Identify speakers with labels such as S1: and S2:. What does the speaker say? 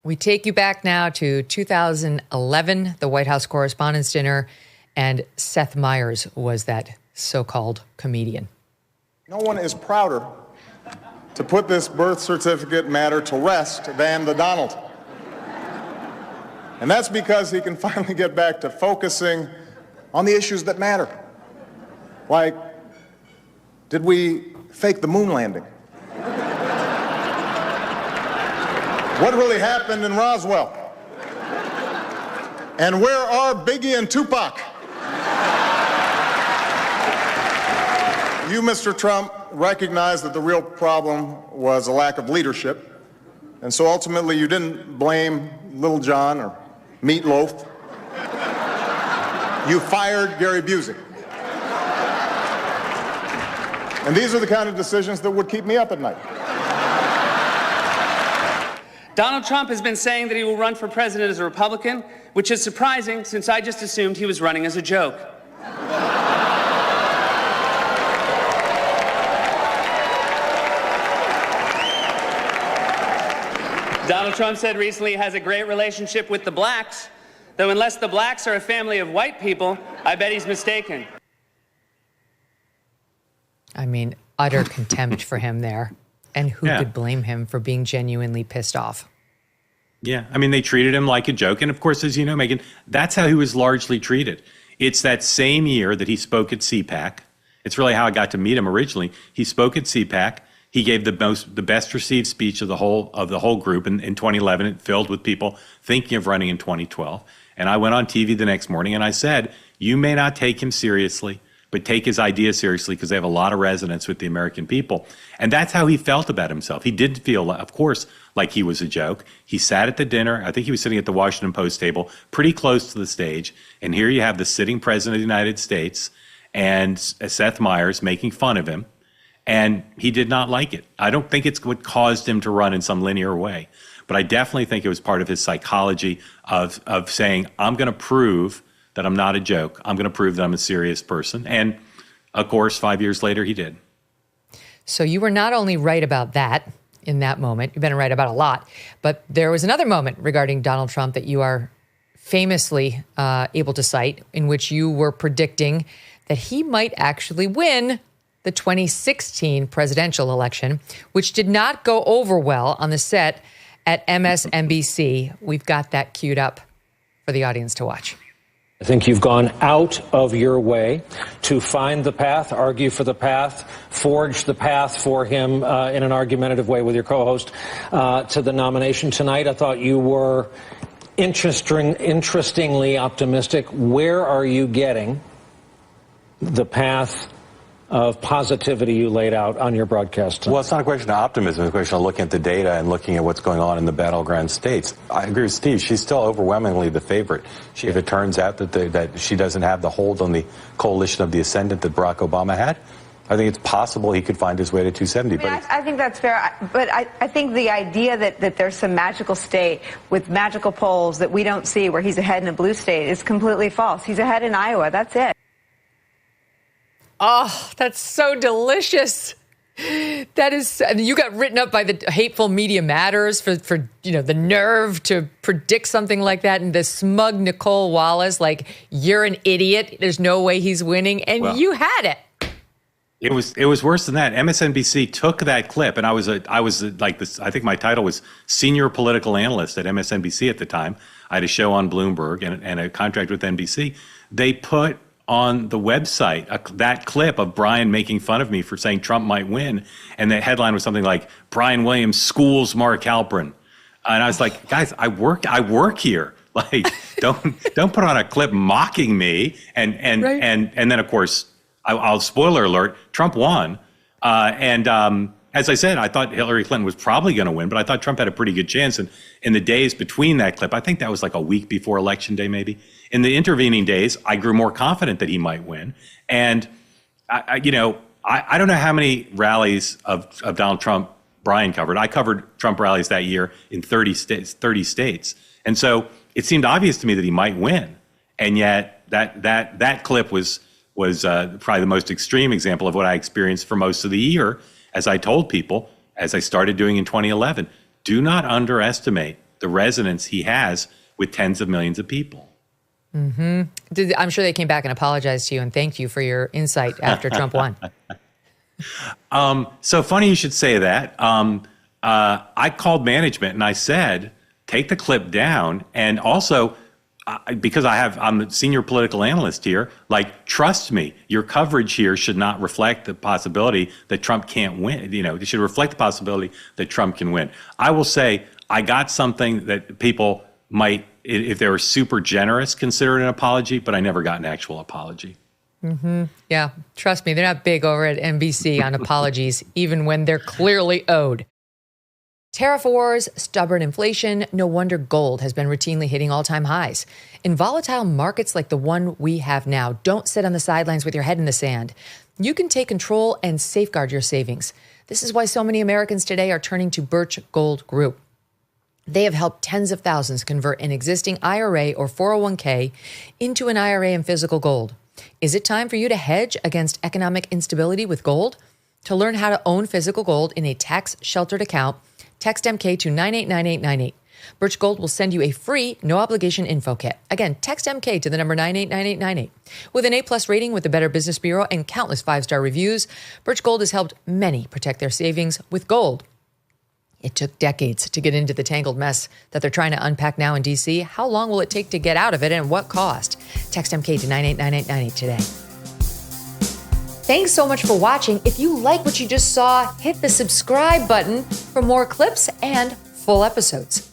S1: We take you back now to 2011, the White House Correspondents' Dinner, and Seth Meyers was that so-called comedian.
S2: No one is prouder to put this birth certificate matter to rest than the Donald. And that's because he can finally get back to focusing on the issues that matter. Like, did we fake the moon landing? What really happened in Roswell? And where are Biggie and Tupac? You, Mr. Trump, recognize that the real problem was a lack of leadership. And so ultimately you didn't blame Little John or Meatloaf. You fired Gary Busey. And these are the kind of decisions that would keep me up at night.
S3: Donald Trump has been saying that he will run for president as a Republican, which is surprising since I just assumed he was running as a joke. Donald Trump said recently he has a great relationship with the blacks, though unless the blacks are a family of white people, I bet he's mistaken.
S1: I mean, utter contempt for him there. And who could blame him for being genuinely pissed off?
S4: Yeah, I mean, they treated him like a joke. And of course, as you know, Megyn, that's how he was largely treated. It's that same year that he spoke at CPAC. It's really how I got to meet him originally. He spoke at CPAC. He gave the best received speech of the whole group in 2011. It filled with people thinking of running in 2012. And I went on TV the next morning and I said, you may not take him seriously, but take his ideas seriously because they have a lot of resonance with the American people. And that's how he felt about himself. He did feel, of course, like he was a joke. He sat at the dinner. I think he was sitting at the Washington Post table, pretty close to the stage. And here you have the sitting president of the United States and Seth Meyers making fun of him. And he did not like it. I don't think it's what caused him to run in some linear way. But I definitely think it was part of his psychology of saying, I'm going to prove that I'm not a joke. I'm going to prove that I'm a serious person. And of course, 5 years later, he did.
S1: So you were not only right about that in that moment, you've been right about a lot, but there was another moment regarding Donald Trump that you are famously able to cite in which you were predicting that he might actually win the 2016 presidential election, which did not go over well on the set at MSNBC. We've got that queued up for the audience to watch.
S5: I think you've gone out of your way to find the path, argue for the path, forge the path for him in an argumentative way with your co-host to the nomination tonight. I thought you were interestingly optimistic. Where are you getting the path of positivity you laid out on your broadcast tonight?
S6: Well, it's not a question of optimism. It's a question of looking at the data and looking at what's going on in the battleground states. I agree with Steve. She's still overwhelmingly the favorite. If it turns out that she doesn't have the hold on the coalition of the ascendant that Barack Obama had, I think it's possible he could find his way to 270.
S7: I think that's fair. But I think the idea that there's some magical state with magical polls that we don't see where he's ahead in a blue state is completely false. He's ahead in Iowa. That's it.
S1: Oh, that's so delicious. That is, I mean, you got written up by the hateful media matters for the nerve to predict something like that. And the smug Nicole Wallace, like, you're an idiot. There's no way he's winning. And you had it.
S4: It was worse than that. MSNBC took that clip, and I was like this. I think my title was senior political analyst at MSNBC at the time. I had a show on Bloomberg and a contract with NBC. They put on the website that clip of Brian making fun of me for saying Trump might win, and the headline was something like Brian Williams schools Mark Halperin, and I was like, guys, I work here. Like, don't put on a clip mocking me, and right. and then of course I'll spoiler alert, Trump won, as I said, I thought Hillary Clinton was probably going to win, but I thought Trump had a pretty good chance. And in the days between that clip, I think that was like a week before Election Day, maybe. In the intervening days, I grew more confident that he might win. And, I don't know how many rallies of Donald Trump Brian covered. I covered Trump rallies that year in 30 states. And so it seemed obvious to me that he might win. And yet that clip was probably the most extreme example of what I experienced for most of the year. As I told people, as I started doing in 2011, do not underestimate the resonance he has with tens of millions of people.
S1: I'm sure they came back and apologized to you and thanked you for your insight after Trump won.
S4: So funny you should say that. I called management and I said, take the clip down. And also, because I'm a senior political analyst here, like, trust me, your coverage here should not reflect the possibility that Trump can't win. It should reflect the possibility that Trump can win. I will say I got something that people might, if they were super generous, consider an apology, but I never got an actual apology.
S1: Yeah, trust me, they're not big over at NBC on apologies, even when they're clearly owed. Tariff wars, stubborn inflation, no wonder gold has been routinely hitting all-time highs. In volatile markets like the one we have now, don't sit on the sidelines with your head in the sand. You can take control and safeguard your savings. This is why so many Americans today are turning to Birch Gold Group. They have helped tens of thousands convert an existing IRA or 401k into an IRA in physical gold. Is it time for you to hedge against economic instability with gold? To learn how to own physical gold in a tax-sheltered account, text MK to 989898. Birch Gold will send you a free, no-obligation info kit. Again, text MK to the number 989898. With an A+ rating with the Better Business Bureau and countless 5-star reviews, Birch Gold has helped many protect their savings with gold. It took decades to get into the tangled mess that they're trying to unpack now in D.C. How long will it take to get out of it, and what cost? Text MK to 989898 today. Thanks so much for watching. If you like what you just saw, hit the subscribe button for more clips and full episodes.